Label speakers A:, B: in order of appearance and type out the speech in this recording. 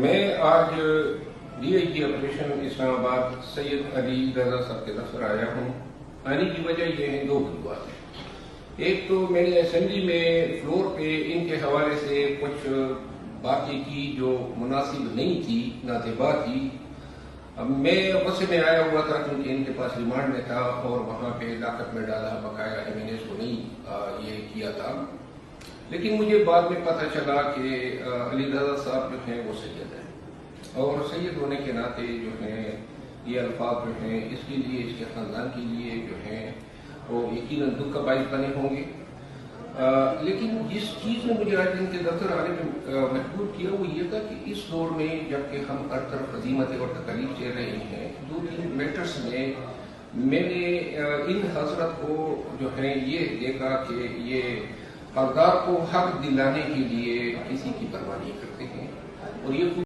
A: میں آج D I G operation اسلام آباد سید علی رضا صاحب کے دفتر آیا ہوں۔ آنے کی وجہ یہ ہے، دو وجوہات ہیں۔ ایک تو میں نے اسمبلی میں فلور پہ ان کے حوالے سے کچھ باتیں کی جو مناسب نہیں تھی، ناتبا تھی۔ اب میں غصے میں آیا ہوا تھا کیونکہ ان کے پاس ریمانڈ میں تھا اور وہاں پہ لاکت میں ڈالا، بقایا ایمینس کو نہیں یہ کیا تھا۔ لیکن مجھے بعد میں پتہ چلا کہ علی رضا صاحب جو ہیں وہ سید ہیں، اور سید ہونے کے ناطے جو ہیں یہ الفاظ جو ہیں اس کے لیے، اس کے خاندان کے لیے جو ہیں وہ یقیناً دکھ کا باعث بنے ہوں گے۔ لیکن جس چیز نے مجھے آج ان کے دفتر آنے میں مجبور کیا وہ یہ تھا کہ اس دور میں جبکہ ہم ہر طرف عظیمتیں اور تکالیف جھیل رہے ہیں، دو تین میٹرز میں نے ان حضرت کو جو ہے یہ دیکھا کہ یہ حقدار کو حق دلانے کے لیے کسی کی پرواہ نہیں کرتے ہیں، اور یہ